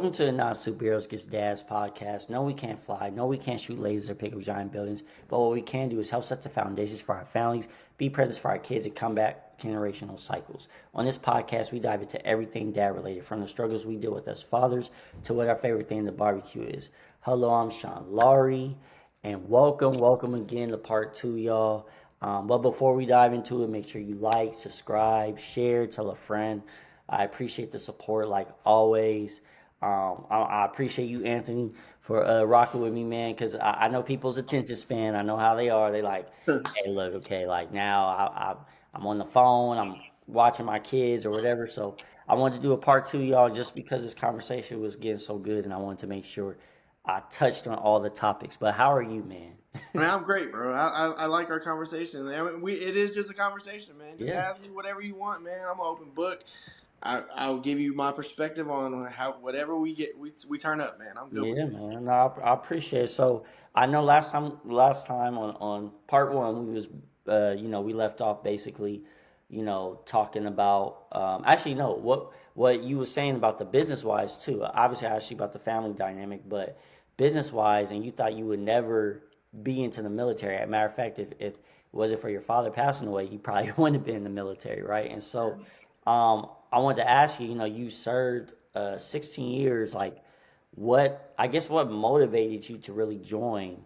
Welcome to the Not Superheroes Gets Dads podcast. No, we can't fly. No, we can't shoot lasers or pick up giant buildings. But what we can do is help set the foundations for our families, be present for our kids, and combat generational cycles. On this podcast, we dive into everything dad related, from the struggles we deal with as fathers to what our favorite thing in the barbecue is. Hello, I'm Sean Laurie, and welcome again to part two, y'all. But before we dive into it, make sure you like, subscribe, share, tell a friend. I appreciate the support like always. I appreciate you, Anthony, for rocking with me, man, because I know people's attention span. I know how they are. They like, hey, look, okay, like now I'm on the phone, I'm watching my kids or whatever. So I wanted to do a part two, y'all, just because this conversation was getting so good, and I wanted to make sure I touched on all the topics. But how are you, man? Man, I'm great, bro. I like our conversation. I mean, it is just a conversation, man. Just Yeah. ask me whatever you want, man. I'm an open book. I'll give you my perspective on how whatever we turn up, man. I'm good with Yeah, it. man. No, I appreciate it. So I know last time on part one we was we left off basically, talking about actually no what you were saying about the business wise too. Obviously I asked you about the family dynamic, but business wise, and you thought you would never be into the military. As a matter of fact, if it wasn't for your father passing away, you probably wouldn't have been in the military, right? And so I wanted to ask you, you served 16 years, like what motivated you to really join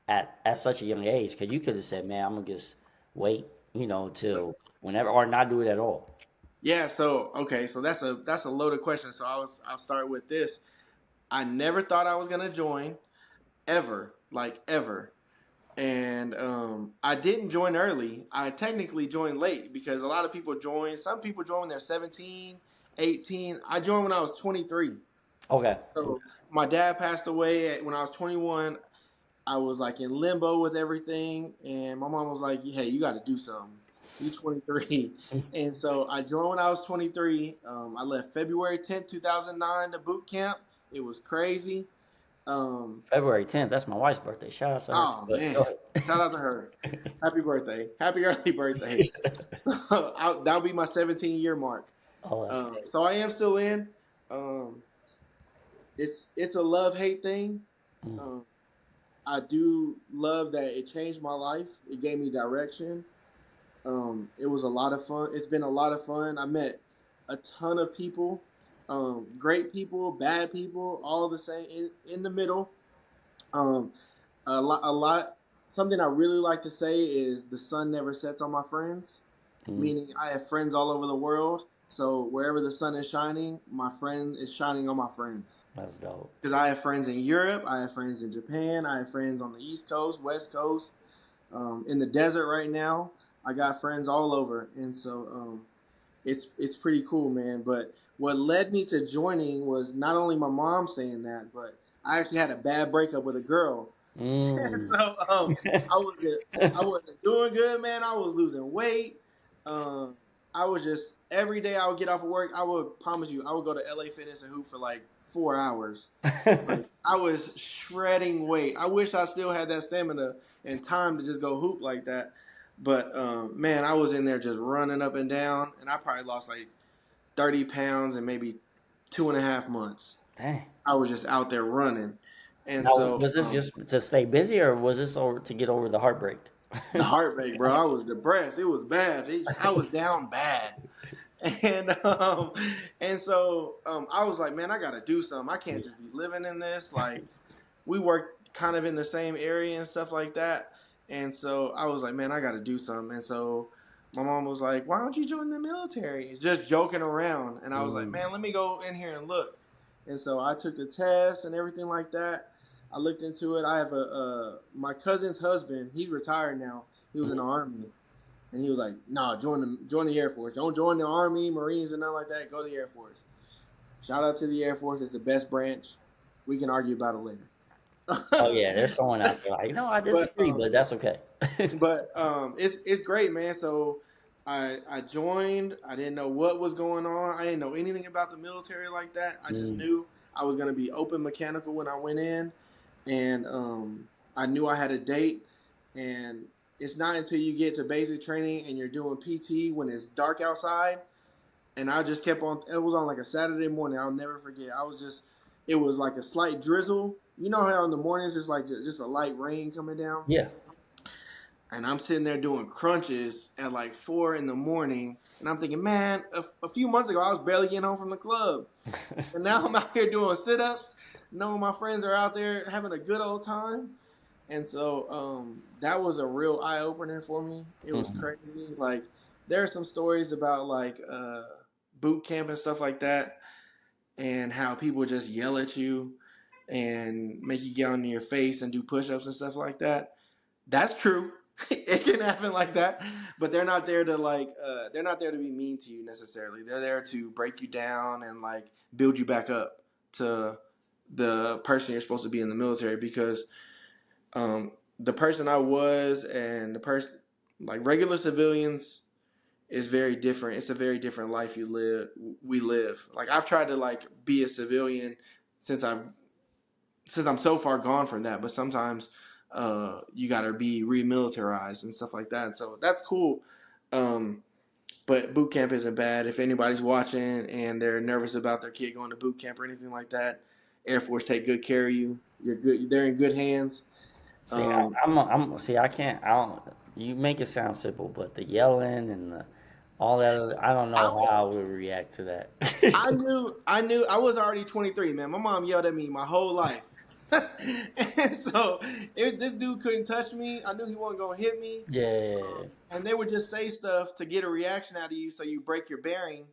at such a young age? Because you could have said, man, I'm gonna just wait, till whenever, or not do it at all. Yeah. So okay. So that's a loaded question. So I'll start with this. I never thought I was gonna join ever, like ever. And I didn't join early. I technically joined late because a lot of people join. Some people join when they're 17, 18. I joined when I was 23. Okay. So my dad passed away when I was 21. I was like in limbo with everything, and my mom was like, "Hey, you got to do something. You 23." And so I joined when I was 23. I left February 10th, 2009 to boot camp. It was crazy. Um, February 10th. That's my wife's birthday. Shout out to her. oh But go man, shout out to her. Happy birthday. Happy early birthday. So that'll be my 17-year mark. Oh, that's great. So I am still in. Um, it's a love hate thing. Mm. Um, I do love that it changed my life. It gave me direction. It was a lot of fun. It's been a lot of fun. I met a ton of people, great people, bad people, all the same in the middle. Um, a lot. Something I really like to say is the sun never sets on my friends, Mm. meaning I have friends all over the world. So wherever the sun is shining, my friend is shining on my friends. That's dope. Because I have friends in Europe, I have friends in Japan, I have friends on the East Coast, West Coast, in the desert right now. I got friends all over, and so it's pretty cool, man. But what led me to joining was not only my mom saying that, but I actually had a bad breakup with a girl, and Mm. so I wasn't doing good, man. I was losing weight. Um, I was just every day I would get off of work. I would promise you, I would go to LA Fitness and hoop for like 4 hours. Like I was shredding weight. I wish I still had that stamina and time to just go hoop like that. But man, I was in there just running up and down, and I probably lost like 30 pounds in maybe 2.5 months. Dang. I was just out there running, and Now, so was this just to stay busy, or was this over to get over the heartbreak? the heartbreak, bro. I was depressed. It was bad. I was down bad, and I was like, man, I got to do something. I can't just be living in this. Like we work kind of in the same area and stuff like that. And so I was like, man, I got to do something. And so my mom was like, why don't you join the military? Just joking around. And I was like, Mm. man, let me go in here and look. And so I took the test and everything like that. I looked into it. I have my cousin's husband. He's retired now. He was in the army, and he was like, "No, join the Air Force. Don't join the Army, Marines, and nothing like that. Go to the Air Force." Shout out to the Air Force. It's the best branch. We can argue about it Oh later. yeah, there's someone out there like, no, I but disagree, but that's okay. it's great, man. So I joined. I didn't know what was going on. I didn't know anything about the military like that. I just Mm. knew I was gonna be open mechanical when I went in, and I knew I had a date. And it's not until you get to basic training and you're doing PT when it's dark outside. And I just kept on. It was on like a Saturday morning. I'll never forget. I was just it was like a slight drizzle. You know how in the mornings it's like just a light rain coming down? Yeah. And I'm sitting there doing crunches at like 4 in the morning. And I'm thinking, man, a few months ago, I was barely getting home from the club. And now I'm out here doing sit ups, knowing my friends are out there having a good old time. And so that was a real eye opener for me. It was Mhm. crazy. Like, there are some stories about like boot camp and stuff like that, and how people just yell at you and make you get on your face and do push ups and stuff like that. That's true. It can happen like that, but they're not there to they're not there to be mean to you necessarily. They're there to break you down and like build you back up to the person you're supposed to be in the military, because the person I was and the person like regular civilians is very different. It's a very different life we live. Like, I've tried to like be a civilian since I'm so far gone from that, but sometimes you got to be remilitarized and stuff like that. So that's cool. Um, but boot camp isn't bad. If anybody's watching and they're nervous about their kid going to boot camp or anything like that, Air Force take good care of you. You're good. They're in good hands. See, Um, see, I can't, I don't, you make it sound simple, but the yelling and all that, I don't I know was, how I would react to that. I knew I was already 23, man. My mom yelled at me my whole life. And so this dude couldn't touch me. I knew he wasn't gonna hit me. Yeah. And they would just say stuff to get a reaction out of you, so you break your bearing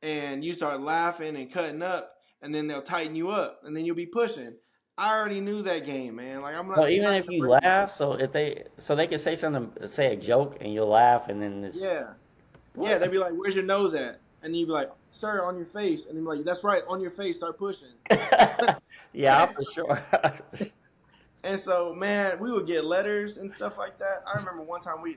and you start laughing and cutting up, and then they'll tighten you up, and then you'll be pushing. I already knew that game, man. Like, So you're even not if gonna you break me. laugh, so they can say something, say a joke, and you'll laugh, and then it's Yeah, yeah. what? They'd be like, "Where's your nose at?" And you'd be like, "Sir, on your face." And they'd be like, "That's right, on your face. Start pushing." Yeah, for sure. And so, man, we would get letters and stuff like that. I remember one time we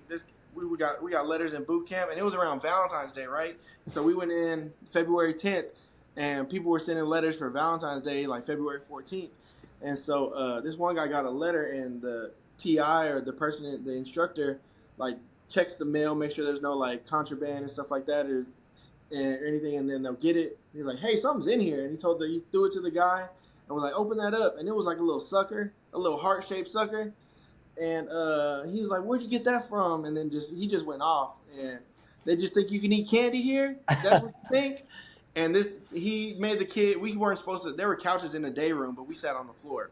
got letters in boot camp, and it was around Valentine's Day, right? So we went in February 10th, and people were sending letters for Valentine's Day, like February 14th. And so this one guy got a letter, and the TI, or the person, the instructor, like checks the mail, make sure there's no like contraband and stuff like that, or anything, and then they'll get it. He's like, "Hey, something's in here," and he threw it to the guy, and we're like, "Open that up," and it was like a little sucker, a little heart shaped sucker, and he was like, "Where'd you get that from?" And then he just went off, and they just think you can eat candy here. That's what you think. And he made the kid. We weren't supposed to. There were couches in the day room, but we sat on the floor.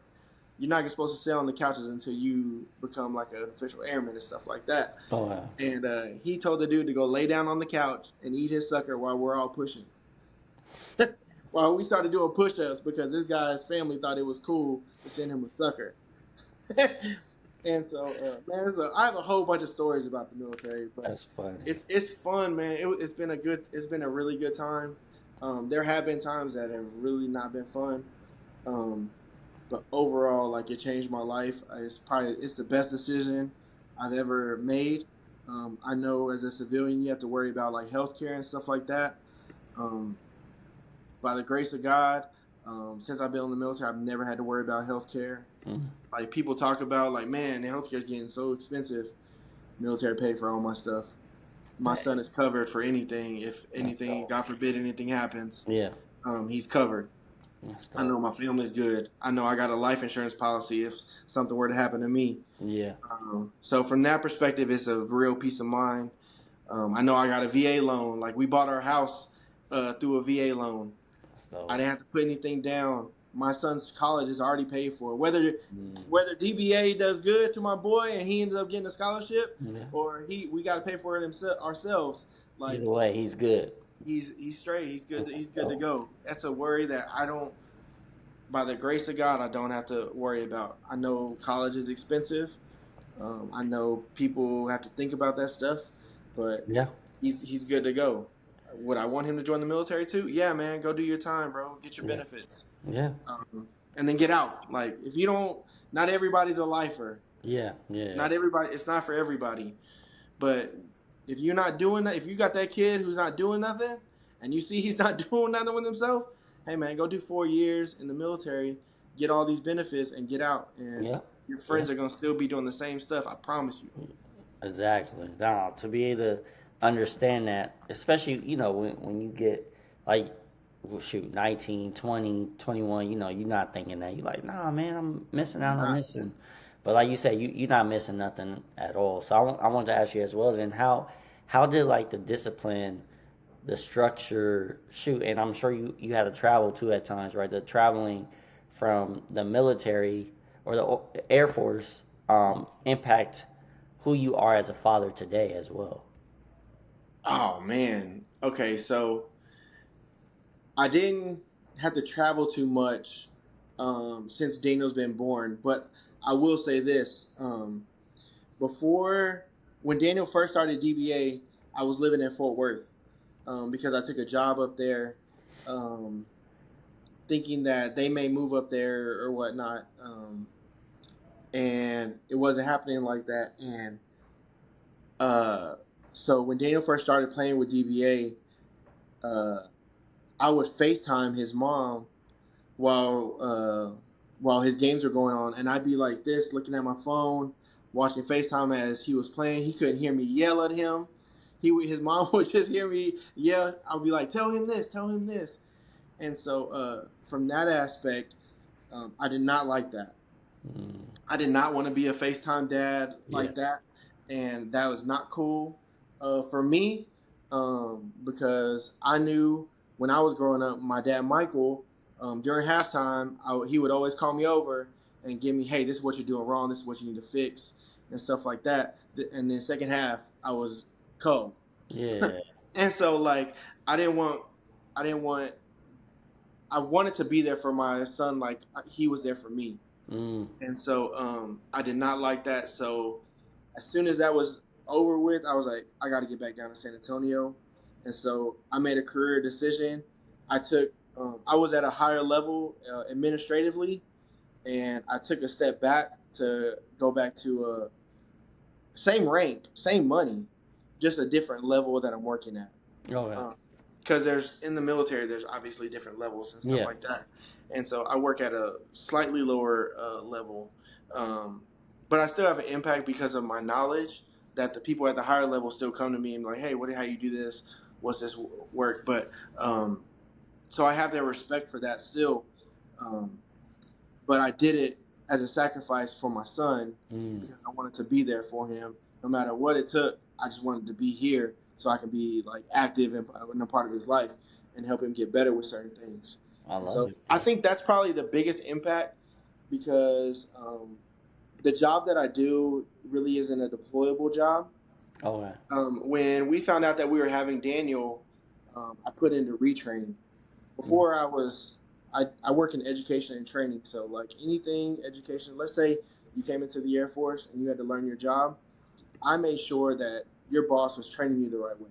You're not supposed to sit on the couches until you become like an official airman and stuff like that. Oh wow. And he told the dude to go lay down on the couch and eat his sucker while we're all pushing. While we started doing push-ups, because this guy's family thought it was cool to send him a sucker. And so, man, I have a whole bunch of stories about the military, but That's funny. it's fun, man. It's been a really good time. There have been times that have really not been fun, um, but overall, like, it changed my life. It's the best decision I've ever made. I know as a civilian, you have to worry about like healthcare and stuff like that. Um, by the grace of God, since I've been in the military, I've never had to worry about healthcare. Mm. Like, people talk about, like, man, the healthcare is getting so expensive. Military paid for all my stuff. My son is covered for anything. If That's anything, dope. God forbid, anything happens, Yeah. he's covered. That's I dope. know my family's good. I know I got a life insurance policy if something were to happen to me. Yeah. So from that perspective, it's a real peace of mind. I know I got a VA loan. Like, we bought our house through a VA loan. That's I dope. didn't have to put anything down. My son's college is already paid for. Mm. Whether DBA does good to my boy and he ends up getting a scholarship, Yeah. or we got to pay for it ourselves. Like, Either way, he's good. he's straight. He's good. That's He's good to dope. go. That's a worry that I don't. By the grace of God, I don't have to worry about. I know college is expensive. I know people have to think about that stuff, but Yeah. he's good to go. Would I want him to join the military too? Yeah, man, go do your time, bro. Get your Yeah. benefits, Yeah. and then get out. Like, if you don't, not everybody's a lifer. Yeah. Yeah. Not everybody. It's not for everybody. But if you're not doing that, if you got that kid who's not doing nothing, and you see he's not doing nothing with himself, hey, man, go do 4 years in the military, get all these benefits, and get out. And Yeah. your Yeah. friends are gonna still be doing the same stuff. I promise you. Exactly. Now, to be able to understand that, especially when you get like well, shoot, 19, 20, 21, you're not thinking that. You're like, nah, man, I'm missing out. I'm Nah. missing. But like you said, you're not missing nothing at all. So I want to ask you as well, then, how did like the discipline, the structure, shoot, and I'm sure you had to travel too at times, right? The traveling from the military or the Air Force impact who you are as a father today as well. Oh man. Okay, so I didn't have to travel too much since Daniel's been born, but I will say this: before when Daniel first started DBA, I was living in Fort Worth because I took a job up there, um, thinking that they may move up there or whatnot, and it wasn't happening like that. And uh, so when Daniel first started playing with DBA, I would FaceTime his mom while while his games were going on, and I'd be like this, looking at my phone, watching FaceTime as he was playing. He couldn't hear me yell at him. His mom would just hear me yell. I'll be like, tell him this," and so from that aspect, I did not like that. Mm, I did not want to be a FaceTime dad yeah. like that, and that was not cool for me because I knew when I was growing up, my dad Michael, during halftime, he would always call me over and give me, "Hey, this is what you're doing wrong. This is what you need to fix," and stuff like that. And then second half, I was cold, Yeah. and so like I didn't want, I didn't want, I wanted to be there for my son like he was there for me. Mm, And so I did not like that. So as soon as that was over with, I was like, I got to get back down to San Antonio. And so I made a career decision. I was at a higher level administratively, and I took a step back to go back to same rank, same money, just a different level that I'm working at. okay. Because there's in the military, there's obviously different levels and stuff Yeah. like that, and so I work at a slightly lower level, um, but I still have an impact because of my knowledge. That the people at the higher level still come to me and be like, hey, how you do this? What's this work? But so I have their respect for that still, um, but I did it as a sacrifice for my son Mm, because I wanted to be there for him no matter what it took. I just wanted to be here so I can be like active and a part of his life and help him get better with certain things. I And love so it. I think that's probably the biggest impact because the job that I do really isn't a deployable job. Okay. When we found out that we were having Daniel, I put into retrain. Mm, Before I work in education and training. So like anything education, let's say you came into the Air Force and you had to learn your job, I made sure that your boss was training you the right way.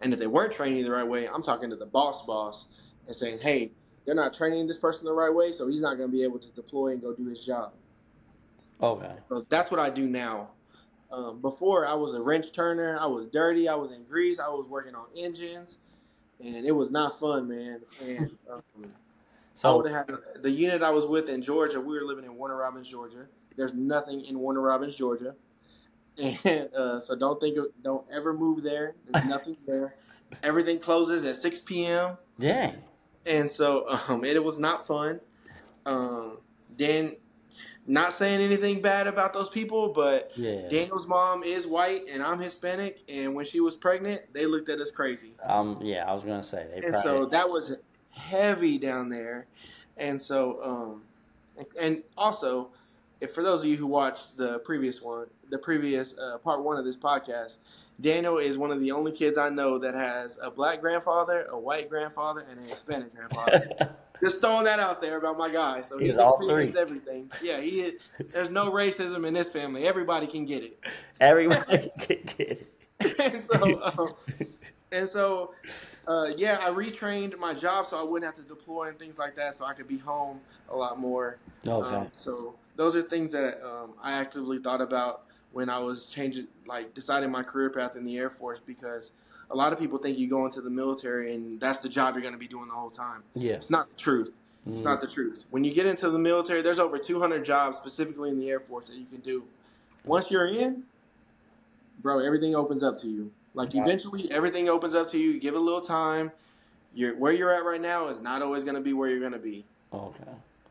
And if they weren't training you the right way, I'm talking to the boss and saying, hey, they're not training this person the right way, so he's not going to be able to deploy and go do his job. okay. So that's what I do now. Before I was a wrench turner, I was dirty, I was in grease, I was working on engines, and it was not fun, man. And I So, would have had the unit I was with in Georgia. We were living in Warner Robins, Georgia. There's nothing in Warner Robins, Georgia, and so don't ever move there. There's nothing there. Everything closes at 6 p.m. yeah. And so it was not fun. Um, then not saying anything bad about those people, but Yeah. Daniel's mom is white and I'm Hispanic, and when she was pregnant, they looked at us crazy. Yeah, I was gonna say they And probably. so that was heavy down there. And so, and also, if for those of you who watched the previous part one of this podcast, Daniel is one of the only kids I know that has a black grandfather, a white grandfather, and a Hispanic grandfather. Just throwing that out there about my guy. So He's he's all experienced three. everything. Yeah, he is. There's no racism in this family. Everybody can get Everybody can get it. and so, it. and so, yeah, I retrained my job so I wouldn't have to deploy and things like that, so I could be home a lot more. Okay. So those are things that I actively thought about when I was changing, like deciding my career path in the Air Force, because a lot of people think you go into the military and that's the job you're going to be doing the whole time. Yeah. It's not the truth. It's Mm, not the truth. When you get into the military, there's over 200 jobs specifically in the Air Force that you can do. Once you're in, bro, everything opens up to you. Like right. eventually, everything opens up to you. You give it a little time, where you're at right now is not always gonna be where you're gonna be. Okay.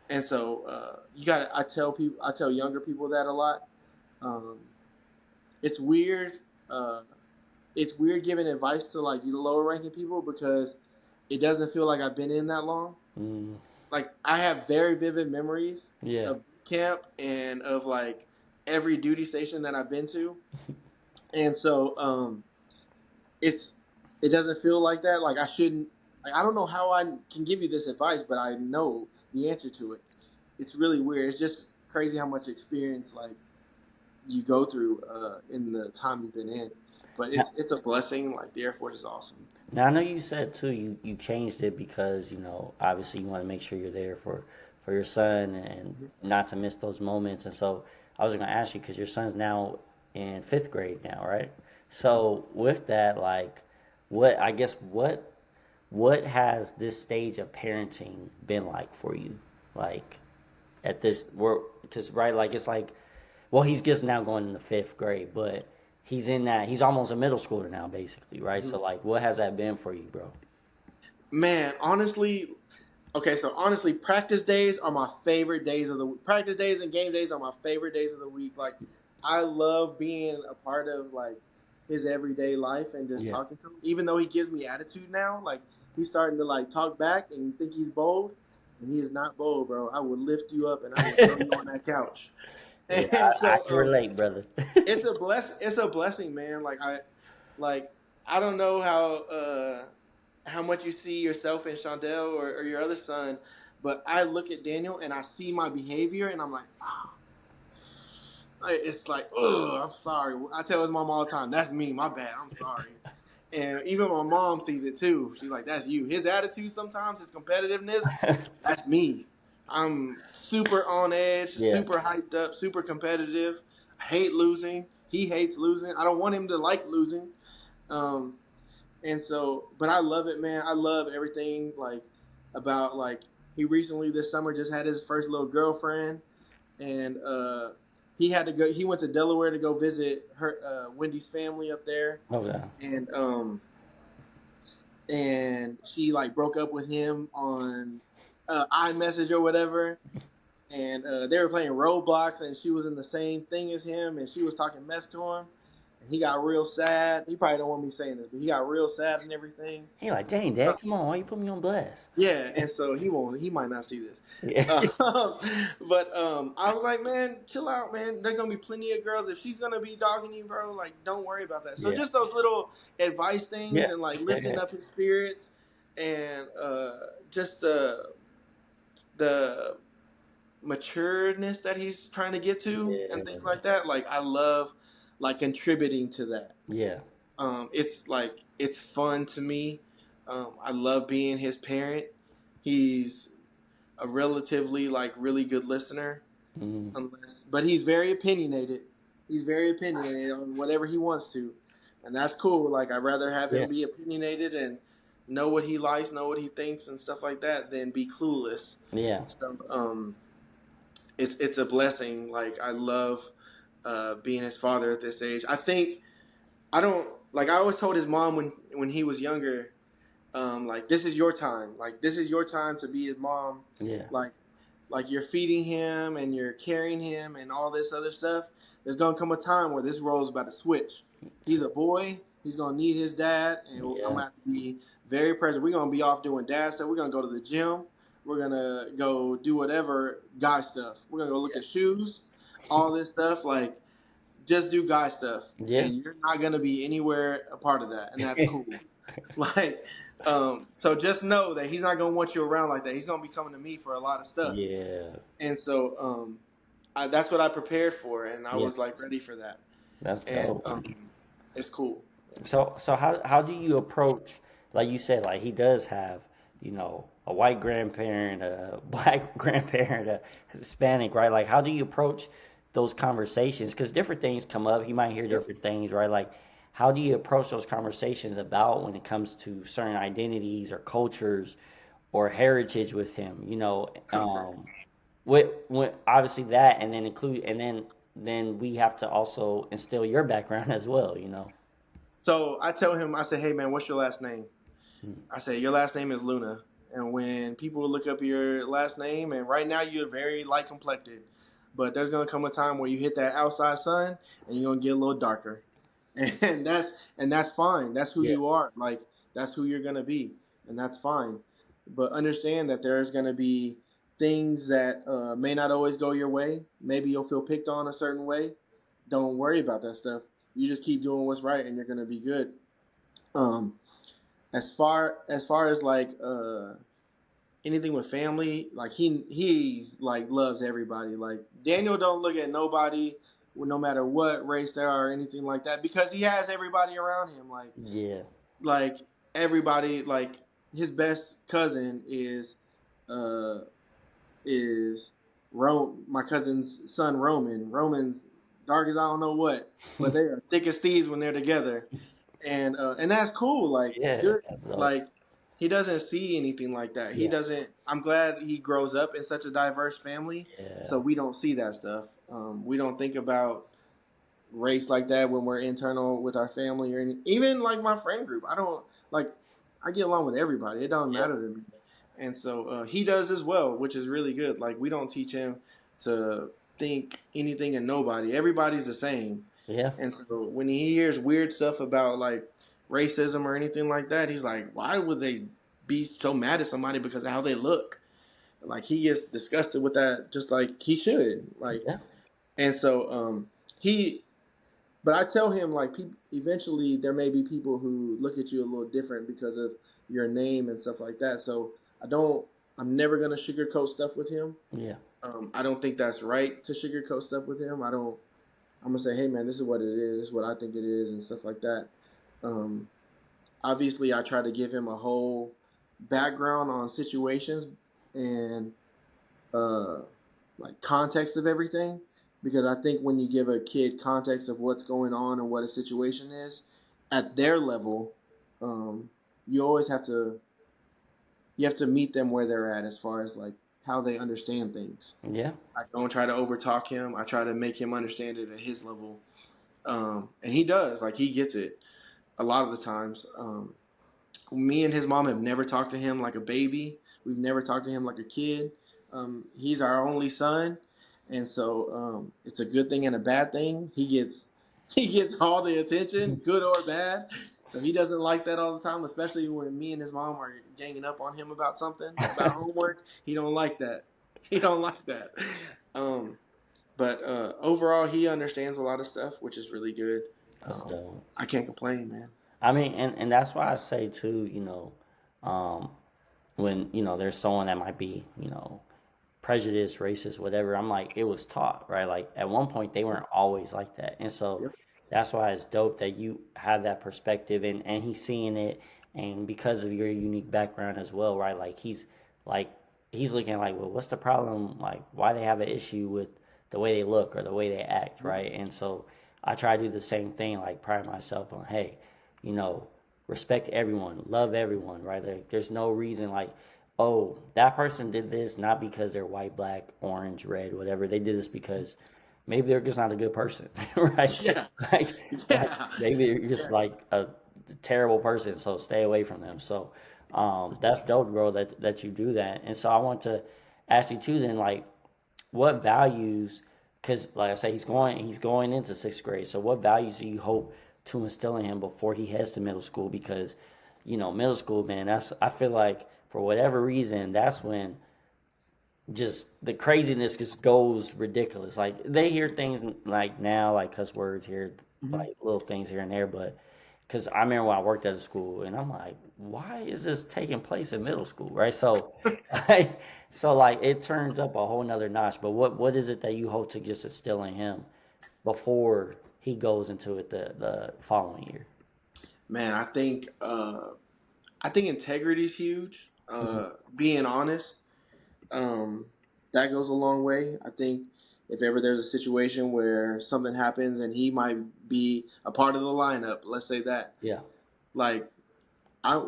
And so you got to. I tell younger people that a lot. Um, it's weird. Uh, it's weird giving advice to like the lower ranking people because it doesn't feel like I've been in that long. Mm, Like I have very vivid memories yeah. of camp and of like every duty station that I've been to, and so it's it doesn't feel like that. Like I shouldn't. Like, I don't know how I can give you this advice, but I know the answer to it. It's really weird. It's just crazy how much experience like you go through in the time you've been in. But it's a blessing. Like the Air Force is awesome. Now I know you said too you changed it because obviously you want to make sure you're there for your son and not to miss those moments. And so I was going to ask you because your son's now in fifth grade now, right? So with that, like, what has this stage of parenting been like for you? Like at this work, because right, like it's like, well, he's just now going in the fifth grade, but he's almost a middle schooler now, basically, right? Mhm. So like, what has that been for you, bro? Man, honestly, okay. So honestly, practice days are my favorite days of the week. Practice days and game days are my favorite days of the week. Like I love being a part of like his everyday life and just Yeah. talking to him. Even though he gives me attitude now, like he's starting to like talk back and think he's bold, and he is not bold, bro. I will lift you up and I will throw you on that couch. Yeah, And I so can relate, brother. it's a blessing, man. Like I don't know how much you see yourself in Chandel or your other son, but I look at Daniel and I see my behavior and I'm like, it's like, oh, I'm sorry. I tell his mom all the time, that's me, my bad, I'm sorry. And even my mom sees it too. She's like, that's you. His attitude sometimes, his competitiveness, that's me. I'm super on edge, Yeah, super hyped up, super competitive. I hate losing. He hates losing. I don't want him to like losing. Um, and so, but I love it, man. I love everything like about like he recently this summer just had his first little girlfriend, and he had to go. He went to Delaware to go visit her Wendy's family up there, okay. and she like broke up with him on iMessage or whatever, and they were playing Roblox, and she was in the same thing as him, and she was talking mess to him, and he got real sad. He probably don't want me saying this, but he got real sad and everything. He like, dang, Dad, come on, why you put me on blast? Yeah, and so he won't. He might not see this. Yeah, But I was like, man, chill out, man. There's gonna be plenty of girls. If she's gonna be dogging you, bro, like, don't worry about that. So yeah, just those little advice things yeah, and like yeah, lifting yeah, up his spirits and just the matureness that he's trying to get to and things like that. Like I love like contributing to that. yeah. It's like it's fun to me. I love being his parent. He's a relatively like really good listener, Mm, but he's very opinionated. He's very opinionated on whatever he wants to, and that's cool. Like I'd rather have yeah, him be opinionated and know what he likes, know what he thinks, and stuff like that, than be clueless. yeah, So it's a blessing. Like I love being his father at this age. I think I don't like. I always told his mom when he was younger, like this is your time. Like this is your time to be his mom. yeah, Like you're feeding him and you're carrying him and all this other stuff. There's gonna come a time where this role is about to switch. He's a boy. He's gonna need his dad, and I'm yeah, gonna have to be very present. We're gonna be off doing dad stuff. We're gonna go to the gym. We're gonna go do whatever guy stuff. We're gonna go look at shoes, all this stuff. Like just do guy stuff, yeah, and you're not gonna be anywhere a part of that, and that's cool. Like, so just know that he's not gonna want you around like that. He's gonna be coming to me for a lot of stuff, yeah, and so that's what I prepared for, and I yeah. was like ready for that, That's and dope, man. it's cool. So how do you approach, like you said, like he does have, a white grandparent, a black grandparent, a Hispanic, right? Like how do you approach those conversations? Because different things come up. He might hear Yep. different things, right? Like how do you approach those conversations about when it comes to certain identities or cultures or heritage with him? With obviously that, and then include, and then we have to also instill your background as well. So I tell him, I say, hey man, what's your last name? Mm. I say your last name is Luna, and when people look up your last name, and right now you're very light complected, but there's gonna come a time where you hit that outside sun, and you're gonna get a little darker, and that's fine. That's who Yeah. you are. Like that's who you're gonna be, and that's fine. But understand that there's gonna be things that may not always go your way. Maybe you'll feel picked on a certain way. Don't worry about that stuff. You just keep doing what's right, and you're gonna be good. Um, as far as like anything with family, like he like loves everybody. Like Daniel don't look at nobody, no matter what race they are or anything like that, because he has everybody around him. Yeah. Like everybody, like his best cousin uh is my cousin's son Roman. Roman's dark as I don't know what, but they are thick as thieves when they're together, and that's cool. Like Yeah. good, That's dope. like he doesn't see anything like that. He Yeah. doesn't. I'm glad he grows up in such a diverse family, Yeah. so we don't see that stuff. We don't think about race like that when we're internal with our family or even like my friend group. I don't like. I get along with everybody. It don't Yeah. matter to me, and so he does as well, which is really good. Like we don't teach him to think anything of nobody. Everybody's the same. Yeah. And so when he hears weird stuff about like racism or anything like that, he's like, why would they be so mad at somebody because of how they look? Like he gets disgusted with that, just like he should. Like, Yeah. and so he. But I tell him like, eventually there may be people who look at you a little different because of your name and stuff like that. So I don't. I'm never gonna sugarcoat stuff with him. Yeah. I don't think that's right to sugarcoat stuff with him. I don't. I'm gonna say, hey man, this is what it is. This is what I think it is, and stuff like that. Um, Obviously, I try to give him a whole background on situations and uh, like context of everything, because I think when you give a kid context of what's going on and what a situation is at their level, um, you always have to meet them where they're at as far as like how they understand things. Yeah. I don't try to overtalk him. I try to make him understand it at his level, and he does. Like he gets it a lot of the times. Me and his mom have never talked to him like a baby. We've never talked to him like a kid. He's our only son, and so it's a good thing and a bad thing. He gets all the attention, good or bad. So he doesn't like that all the time, especially when me and his mom are ganging up on him about something, about homework. He don't like that. He don't like that. Um, but overall, he understands a lot of stuff, which is really good. That's dope. I can't complain, man. I mean, and that's why I say too, um, when, there's someone that might be, prejudiced, racist, whatever, I'm like, it was taught, right? Like at one point they weren't always like that. And so Yep. that's why it's dope that you have that perspective and he's seeing it and because of your unique background as well, right? Like he's looking like, well, what's the problem? Like why they have an issue with the way they look or the way they act, right? And so I try to do the same thing, like pride myself on, hey, you know, respect everyone, love everyone, right? There's no reason like, oh, that person did this not because they're white, black, orange, red, whatever. They did this because maybe they're just not a good person, right? Yeah. Like, like Yeah. maybe you're just like a terrible person, so stay away from them. So that's dope, bro, that you do that. And so I want to ask you too, then, like, what values? Because, like I say, he's going into sixth grade. So, what values do you hope to instill in him before he heads to middle school? Because, middle school, man, I feel like for whatever reason, that's when just the craziness just goes ridiculous. Like they hear things like now, like cuss words here, Mhm. like little things here and there, but because I remember when I worked at a school, and I'm like, why is this taking place in middle school, right? So, so like it turns up a whole nother notch. But what is it that you hope to just instill in him before he goes into it the following year? Man, I think integrity is huge. Hmm. Being honest, um, that goes a long way. I think if ever there's a situation where something happens and he might be a part of the lineup, let's say that, Yeah, like I,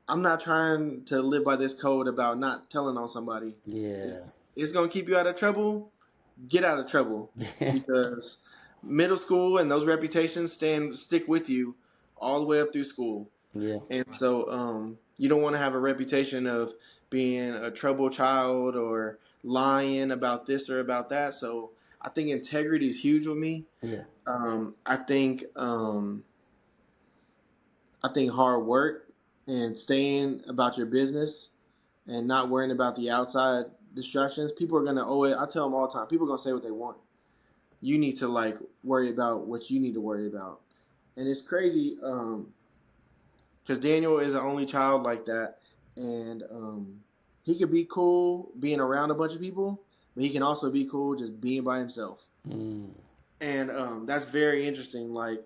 I'm not trying to live by this code about not telling on somebody. If yeah, it's gonna keep you out of trouble, get out of trouble, because middle school and those reputations stick with you all the way up through school. Yeah. And so you don't want to have a reputation of being a troubled child or lying about this or about that. So I think integrity is huge with me. Yeah. Um, I think um, I think hard work and staying about your business and not worrying about the outside distractions. People are gonna always. I tell them all the time. People are gonna say what they want. You need to like worry about what you need to worry about. And it's crazy because Daniel is the only child like that, and he could be cool being around a bunch of people, but he can also be cool just being by himself. Mm. And that's very interesting. Like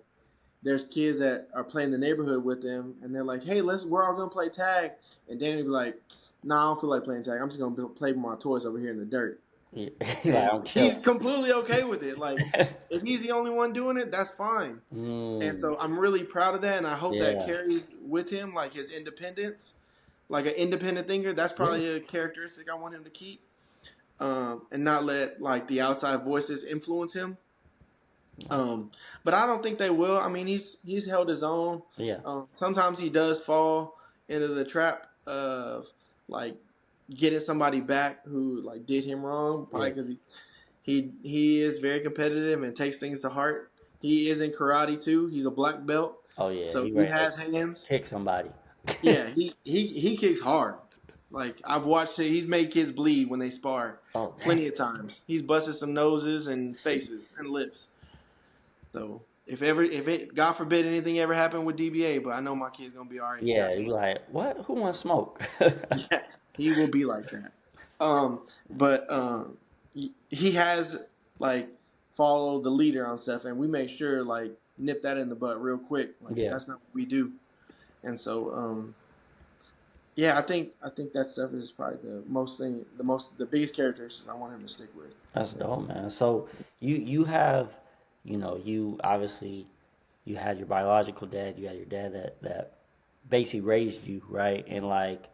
there's kids that are playing the neighborhood with them, and they're like, "Hey, we're all gonna play tag," and Danny be like, "Nah, I don't feel like playing tag. I'm just gonna play with my toys over here in the dirt." Yeah. Like, And I'm he's chill. completely okay with it. Like if he's the only one doing it, that's fine. And Mm. so I'm really proud of that, and I hope that Yeah. carries with him like his independence, like an independent thinker. That's Yeah. probably a characteristic I want him to keep, and not let like the outside voices influence him. Um, but I don't think they will. I mean, he's held his own. Yeah. Sometimes he does fall into the trap of like getting somebody back who like did him wrong, probably Yeah. because he is very competitive and takes things to heart. He is in karate too. He's a black belt, Oh yeah. so He he ready to has hands. kick somebody. Yeah, he kicks hard. Like I've watched it. He's made kids bleed when they spar Oh dang. plenty of times. He's busted some noses and faces and lips. So if it God forbid anything ever happened with DBA, but I know my kid's gonna be all right. He got Yeah. You hands. be like, what? Who wants smoke? Yeah, he will be like that. But he has like followed the leader on stuff, and we make sure like nip that in the butt real quick. Like Yeah. that's not what we do. And so yeah, I think that stuff is probably the biggest characteristics I want him to stick with. That's dope, man. So you have, you obviously you had your biological dad, you had your dad that basically raised you, right? And like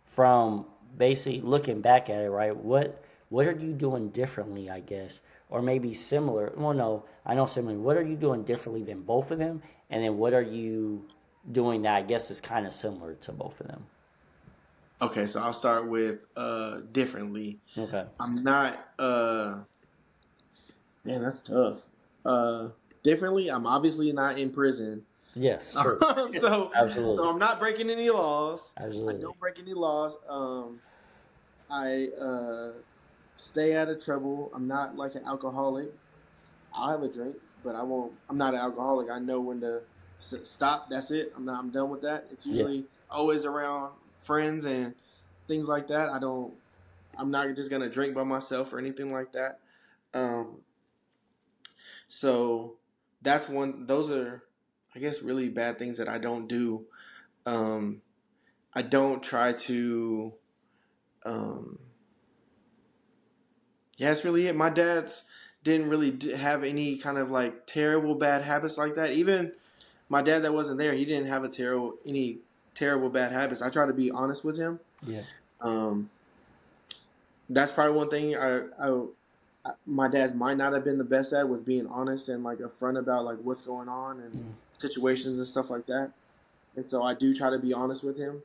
from basically looking back at it, right? What are you doing differently, I guess, or maybe similar? Well, no, I know similar. What are you doing differently than both of them? And then what are you doing that I guess is kind of similar to both of them? Okay, so I'll start with differently. Okay. I'm not man, that's tough. Uh Differently, I'm obviously not in prison. Yes, sure. So Absolutely. I'm not breaking any laws. I Absolutely. don't break any laws. I stay out of trouble. I'm not like an alcoholic. I'll have a drink, but I won't. I'm not an alcoholic. I know when to stop. That's it. I'm not. I'm done with that. It's Yeah. usually always around friends and things like that. I don't. I'm not just gonna drink by myself or anything like that. Um, so that's one. Those are, I guess, really bad things that I don't do. Um, I don't try to. Um, yeah, that's really it. My dad's didn't really have any kind of like terrible bad habits like that. Even my dad that wasn't there, he didn't have any terrible bad habits. I try to be honest with him. Yeah. Um, that's probably one thing my dad's might not have been the best at was being honest and like upfront about like what's going on and Mm. situations and stuff like that. And so I do try to be honest with him.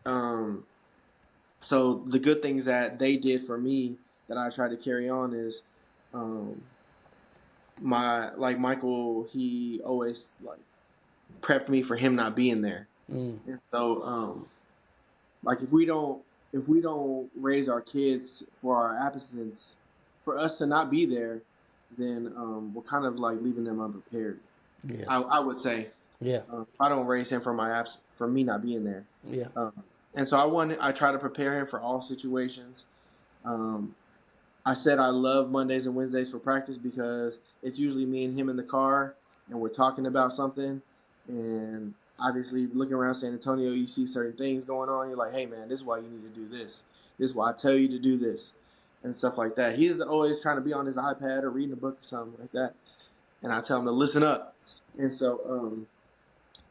Um, so the good things that they did for me that I try to carry on is um, my like Michael. He always like prepped me for him not being there. Mm. And so like if we don't raise our kids for our absence, for us to not be there, then we're kind of like leaving them unprepared. Yeah. I would say Yeah. if I don't raise him for for me not being there, Yeah. um, and so I try to prepare him for all situations. Um, I said I love Mondays and Wednesdays for practice because it's usually me and him in the car and we're talking about something. And obviously, looking around San Antonio, you see certain things going on. You're like, hey, man, this is why you need to do this. This is why I tell you to do this and stuff like that. He's always trying to be on his iPad or reading a book or something like that. And I tell him to listen up. And so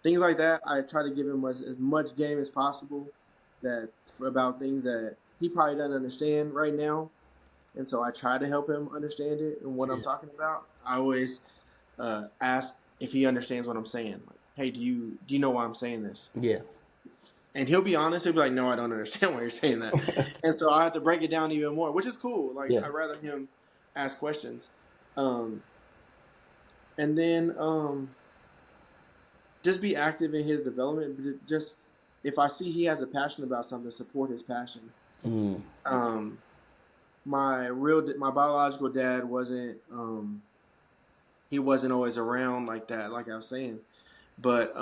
things like that, I try to give him as much game as possible about things that he probably doesn't understand right now, and so I try to help him understand it and what I'm Yeah. talking about. I always ask if he understands what I'm saying. Like, "Hey, do you know why I'm saying this?" Yeah. And he'll be honest. He'll be like, "No, I don't understand why you're saying that." And so I have to break it down even more, which is cool. Like Yeah. I'd rather him ask questions. Um, and then just be active in his development. Just if I see he has a passion about something, support his passion. Mm. Um, my biological dad wasn't he wasn't always around like that, like I was saying. But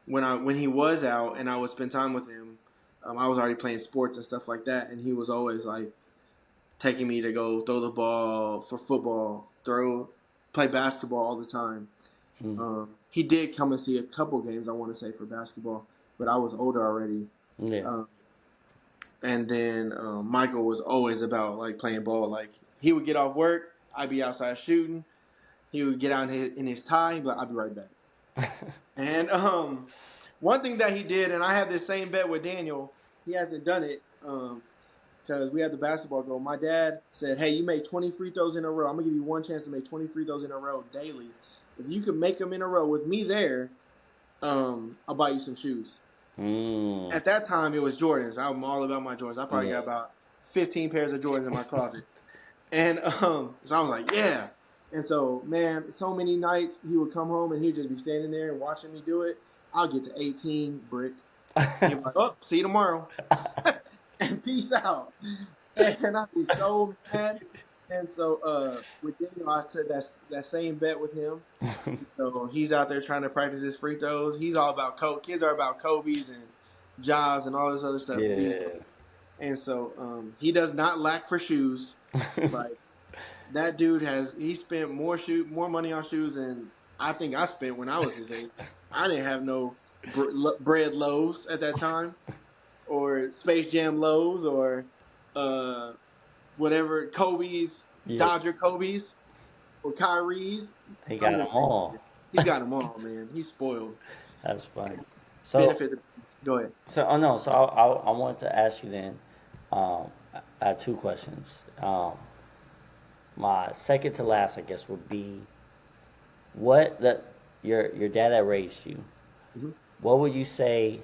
when he was out and I would spend time with him, I was already playing sports and stuff like that, and he was always like taking me to go throw the ball for football, play basketball all the time. Mm. He did come and see a couple games, I want to say, for basketball, but I was older already. Yeah. Um, and then Michael was always about like playing ball. Like he would get off work, I'd be outside shooting. He would get out in his tie, but I'd be right back. And one thing that he did, and I have this same bet with Daniel. He hasn't done it because we had the basketball goal. My dad said, "Hey, you made 20 free throws in a row. I'm gonna give you one chance to make 20 free throws in a row daily. If you can make them in a row with me there, I'll buy you some shoes." Mm. At that time, it was Jordans. I'm all about my Jordans. I probably Yeah. got about 15 pairs of Jordans in my closet. And so I was like, yeah. And so, man, so many nights he would come home and he'd just be standing there and watching me do it. I'll get to 18, brick. He'd be like, oh, see you tomorrow. And peace out. And I'd be so mad. And so with Daniel, I said that same bet with him. So he's out there trying to practice his free throws. He's all about kids are about Kobe's and Jaws and all this other stuff these Yeah. days. And so he does not lack for shoes. Like that dude he spent more money on shoes than I think I spent when I was his age. I didn't have no bread loaves at that time, or Space Jam loaves, or uh, whatever Kobe's, Yeah. Dodger Kobe's, or Kyrie's. He I'm got them just saying, all. he's got them all, man. He's spoiled. That's funny. So, Benefit. Go ahead. oh no, so I wanted to ask you then. I have two questions. My second to last, I guess, would be what that your dad that raised you. Mm-hmm. What would you say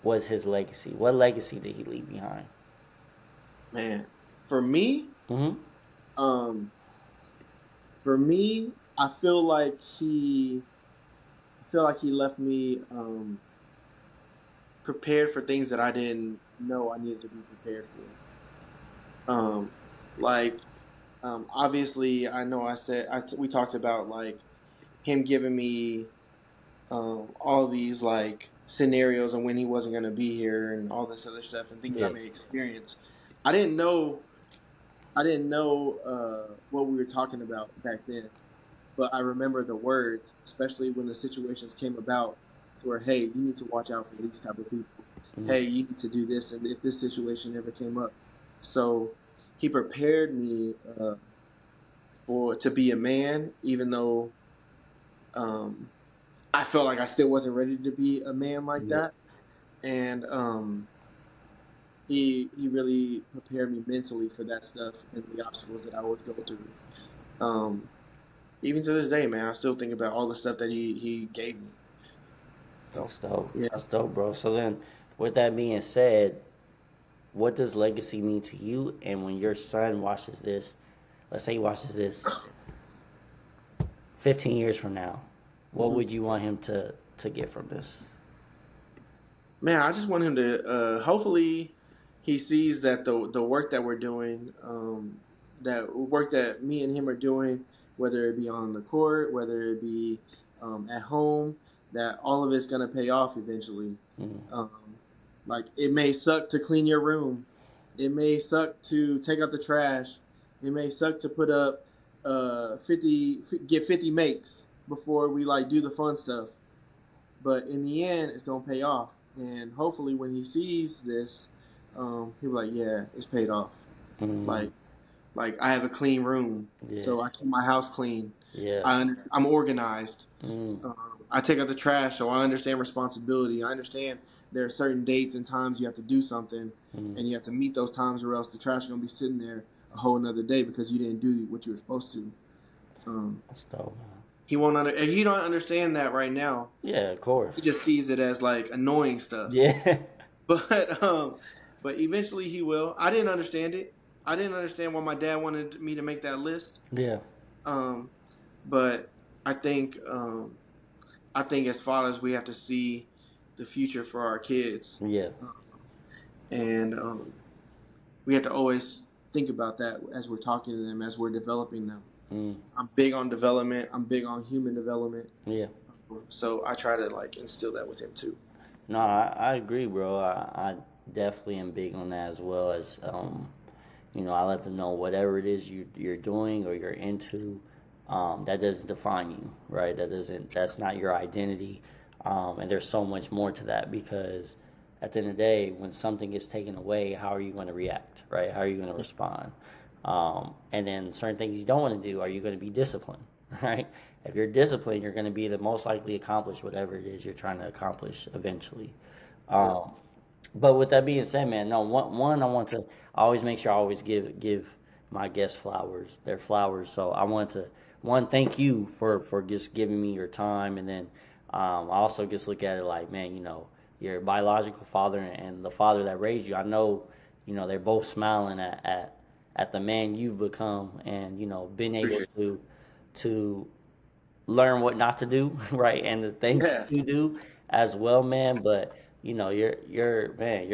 was his legacy? What legacy did he leave behind? Man, for me, Mm-hmm. um, I feel like he left me prepared for things that I didn't know I needed to be prepared for. Like obviously, I know we talked about like him giving me all these like scenarios and when he wasn't going to be here and all this other stuff and things I Yeah. may experience. I didn't know what we were talking about back then, but I remember the words, especially when the situations came about, to where, hey, you need to watch out for these type of people. Mm-hmm. Hey, you need to do this, and if this situation ever came up, so he prepared me for to be a man, even though um, I felt like I still wasn't ready to be a man like Yeah. that, and he really prepared me mentally for that stuff and the obstacles that I would go through. Um, Even to this day, man, I still think about all the stuff that he gave me. So, That's dope. yeah. That's dope, bro. So then, with that being said, what does legacy mean to you? And when your son watches this, let's say he watches this 15 years from now, what Mhm. would you want him to get from this? Man, I just want him to hopefully he sees that the work that we're doing, that work that me and him are doing, whether it be on the court, whether it be at home, that all of it's gonna pay off eventually. Mm. Um, like it may suck to clean your room, it may suck to take out the trash, it may suck to put up 50 makes before we like do the fun stuff, but in the end, it's gonna pay off. And hopefully, when he sees this, he'll be like, "Yeah, it's paid off." Mm. Like, I have a clean room, Yeah. so I keep my house clean. Yeah. I'm organized. Mm. I take out the trash, so I understand responsibility. I understand there are certain dates and times you have to do something, Mm. and you have to meet those times, or else the trash is gonna be sitting there a whole another day because you didn't do what you were supposed to. Um, That's dope, man. he won't he don't understand that right now. Yeah, of course. He just sees it as like annoying stuff. Yeah. But but eventually he will. I didn't understand it. I didn't understand why my dad wanted me to make that list. Yeah. Um, but I think I think as fathers we have to see the future for our kids, Yeah. and we have to always think about that as we're talking to them, as we're developing them. Mm. I'm big on development. I'm big on human development. Yeah. So I try to like instill that with him too. No, I agree, bro. I definitely am big on that as well as I let them know whatever it is you're doing or you're into, that doesn't define you, right? That's not your identity. And there's so much more to that because at the end of the day, when something gets taken away, how are you going to react, right? How are you going to respond? And then certain things you don't want to do, are you going to be disciplined, right? If you're disciplined, you're going to be the most likely accomplish whatever it is you're trying to accomplish eventually. Yeah, Um, but with that being said, man, no, I want to always make sure I always give my guests flowers, their flowers. So I want to one thank you for just giving me your time, and then I also just look at it like, man, your biological father and the father that raised you. I know, they're both smiling at the man you've become, and been able appreciate to learn what not to do, right, and the it. things Yeah, you do as well, man. But you're man,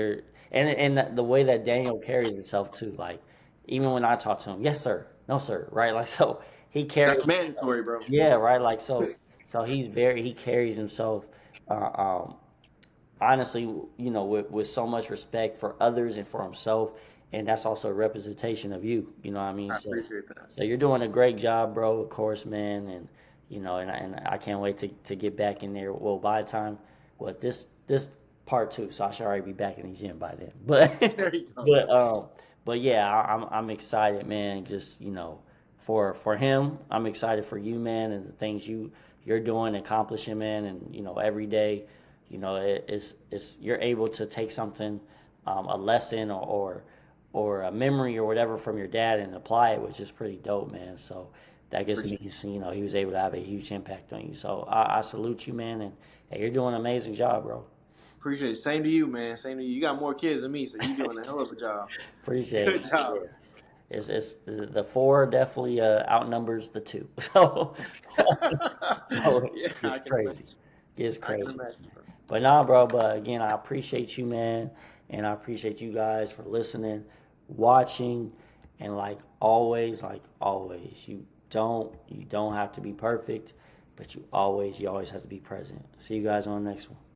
and the way that Daniel carries himself too, like even when I talk to him, yes sir, no sir, right, like so he carries, that's mandatory, bro. yeah, right, like so he carries himself, uh, um, honestly, with so much respect for others and for himself, and that's also a representation of you. You know what I mean? I So, appreciate that. so you're doing a great job, bro. Of course, man, and and I can't wait to get back in there. Well, by the time, well, this part two, so I should already be back in the gym by then. But There you go. but yeah, I'm excited, man. Just for him, I'm excited for you, man, and the things you're doing, accomplishing, man, and every day. It's you're able to take something, a lesson or a memory or whatever from your dad and apply it, which is pretty dope, man. So that gets me Appreciate to see, he was able to have a huge impact on you. So I salute you, man, and hey, you're doing an amazing job, bro. appreciate it. Same to you, man. Same to you. You got more kids than me, so you're doing a hell of a job. Appreciate it. Good job. Yeah. It's the four definitely outnumbers the two. So, so Yeah, I it's can crazy. imagine. It's I can crazy. imagine, bro. But nah, bro. But again, I appreciate you, man, and I appreciate you guys for listening, watching, and like always, you don't have to be perfect, but you always have to be present. See you guys on the next one.